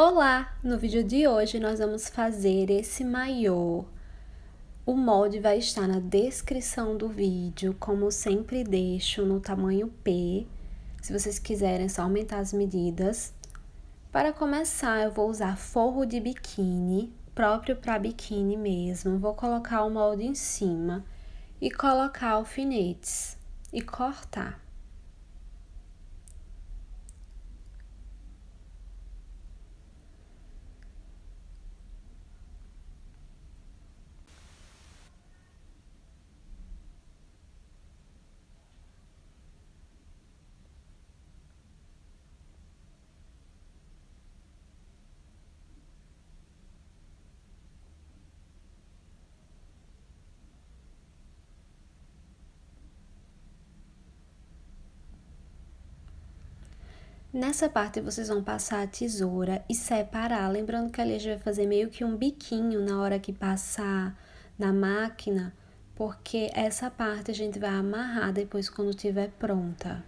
Olá! No vídeo de hoje nós vamos fazer esse maiô. O molde vai estar na descrição do vídeo, como sempre deixo no tamanho P, se vocês quiserem só aumentar as medidas. Para começar, eu vou usar forro de biquíni, próprio para biquíni mesmo. Vou colocar o molde em cima e colocar alfinetes e cortar. Nessa parte, vocês vão passar a tesoura e separar, lembrando que ali a gente vai fazer meio que um biquinho na hora que passar na máquina, porque essa parte a gente vai amarrar depois quando estiver pronta.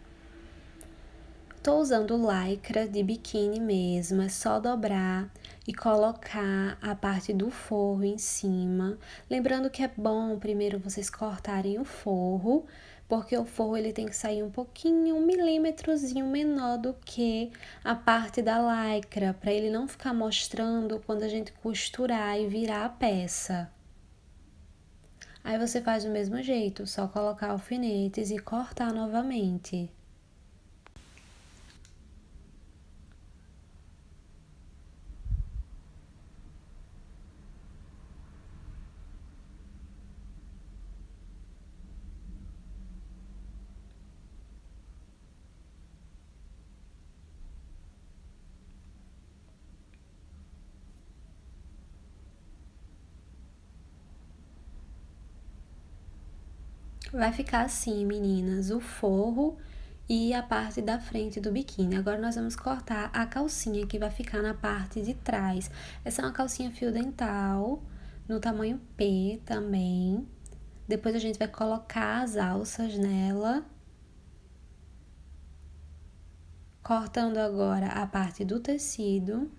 Tô usando lycra de biquíni mesmo, é só dobrar e colocar a parte do forro em cima. Lembrando que é bom primeiro vocês cortarem o forro, porque o forro ele tem que sair um pouquinho, 1 milímetrozinho menor do que a parte da lycra, para ele não ficar mostrando quando a gente costurar e virar a peça. Aí você faz do mesmo jeito, só colocar alfinetes e cortar novamente. Vai ficar assim, meninas, o forro e a parte da frente do biquíni. Agora, nós vamos cortar a calcinha que vai ficar na parte de trás. Essa é uma calcinha fio dental, no tamanho P também. Depois a gente vai colocar as alças nela. Cortando agora a parte do tecido.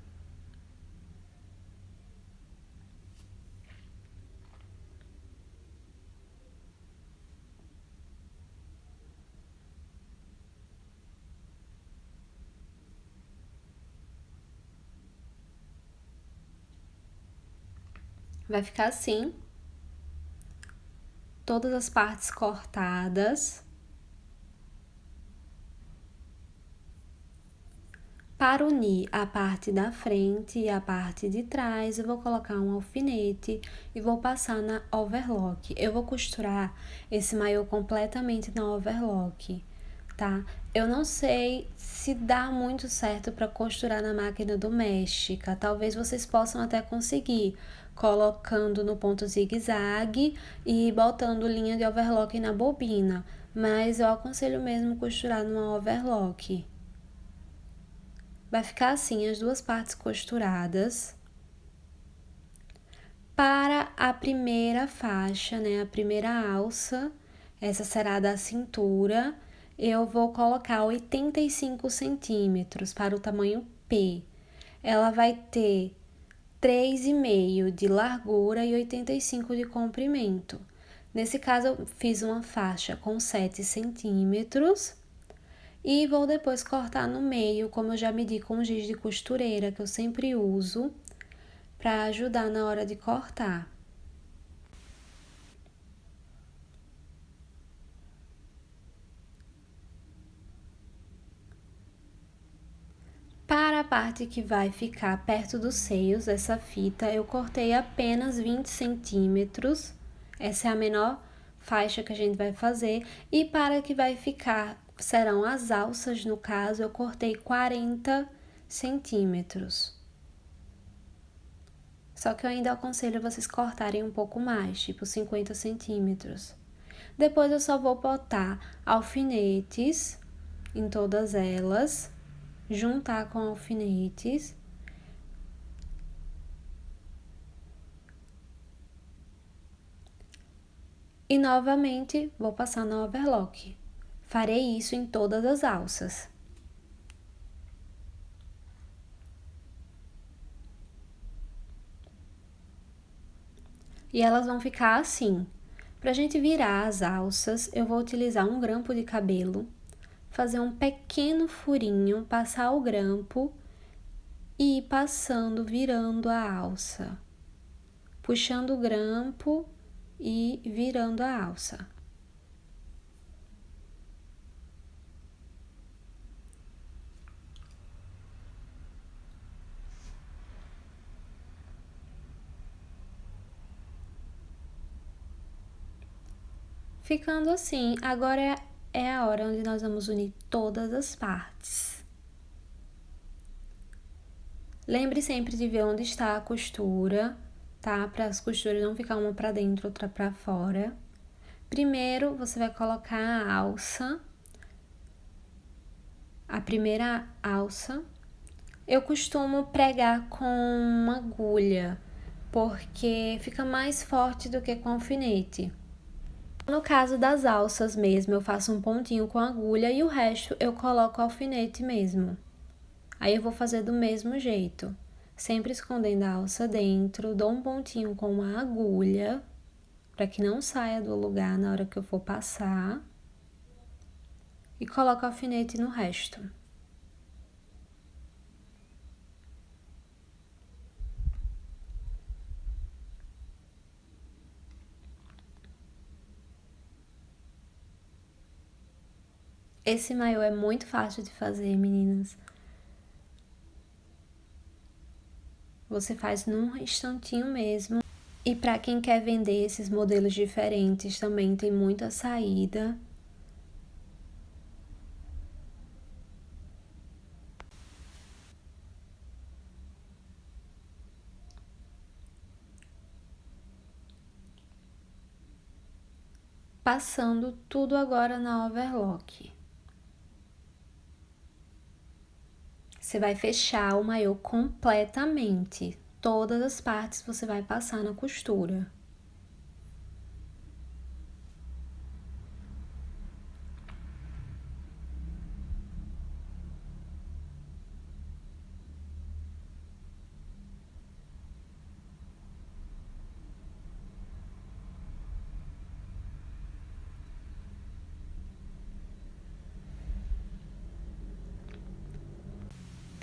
Vai ficar assim. Todas as partes cortadas. Para unir a parte da frente e a parte de trás, eu vou colocar um alfinete e vou passar na overlock. Eu vou costurar esse maiô completamente na overlock, tá? Eu não sei se dá muito certo para costurar na máquina doméstica. Talvez vocês possam até conseguir, colocando no ponto zigue-zague e botando linha de overlock na bobina. Mas eu aconselho mesmo costurar numa overlock. Vai ficar assim, as duas partes costuradas. Para a primeira faixa, né, a primeira alça, essa será da cintura, eu vou colocar 85 centímetros para o tamanho P. Ela vai ter 3,5 de largura e 85 de comprimento. Nesse caso, eu fiz uma faixa com 7 centímetros. E vou depois cortar no meio, como eu já medi com giz de costureira, que eu sempre uso, para ajudar na hora de cortar. Para a parte que vai ficar perto dos seios, essa fita, eu cortei apenas 20 centímetros. Essa é a menor faixa que a gente vai fazer. E para que vai ficar, serão as alças, no caso, eu cortei 40 centímetros. Só que eu ainda aconselho vocês cortarem um pouco mais, tipo 50 centímetros. Depois eu só vou botar alfinetes em todas elas, juntar com alfinetes. E novamente vou passar na overlock. Farei isso em todas as alças. E elas vão ficar assim. Pra gente virar as alças, eu vou utilizar um grampo de cabelo, fazer um pequeno furinho, passar o grampo e ir passando, virando a alça. Puxando o grampo e virando a alça. Ficando assim, agora é a hora onde nós vamos unir todas as partes. Lembre sempre de ver onde está a costura, tá? Para as costuras não ficar uma para dentro, outra para fora. Primeiro, você vai colocar a alça, a primeira alça. Eu costumo pregar com uma agulha, porque fica mais forte do que com alfinete. No caso das alças mesmo, eu faço um pontinho com agulha e o resto eu coloco alfinete mesmo. Aí eu vou fazer do mesmo jeito, sempre escondendo a alça dentro, dou um pontinho com uma agulha, para que não saia do lugar na hora que eu for passar, e coloco alfinete no resto. Esse maiô é muito fácil de fazer, meninas. Você faz num instantinho mesmo. E para quem quer vender esses modelos diferentes, também tem muita saída. Passando tudo agora na overlock. Você vai fechar o maiô completamente. Todas as partes você vai passar na costura.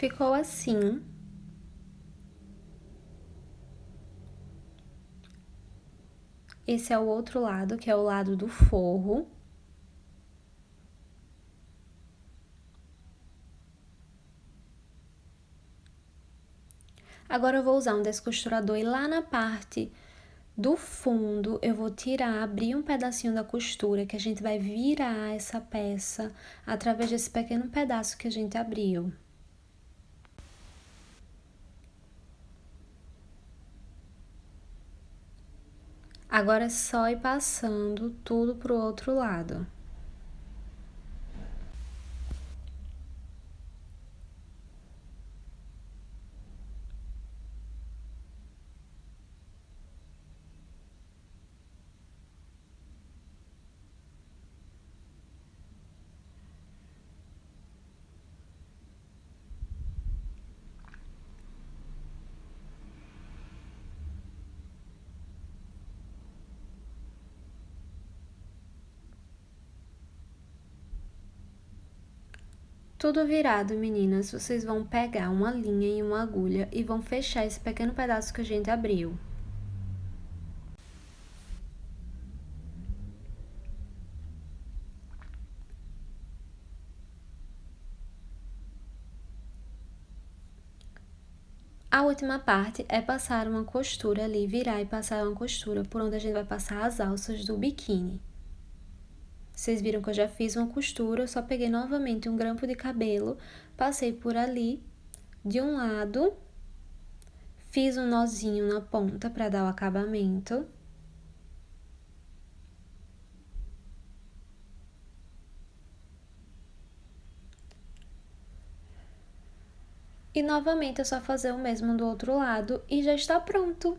Ficou assim. Esse é o outro lado, que é o lado do forro. Agora eu vou usar um descosturador e lá na parte do fundo eu vou tirar, abrir um pedacinho da costura que a gente vai virar essa peça através desse pequeno pedaço que a gente abriu. Agora é só ir passando tudo pro outro lado. Tudo virado, meninas, vocês vão pegar uma linha e uma agulha e vão fechar esse pequeno pedaço que a gente abriu. A última parte é passar uma costura ali, virar e passar uma costura por onde a gente vai passar as alças do biquíni. Vocês viram que eu já fiz uma costura, eu só peguei novamente um grampo de cabelo, passei por ali, de um lado, fiz um nozinho na ponta para dar o acabamento. E novamente é só fazer o mesmo do outro lado e já está pronto!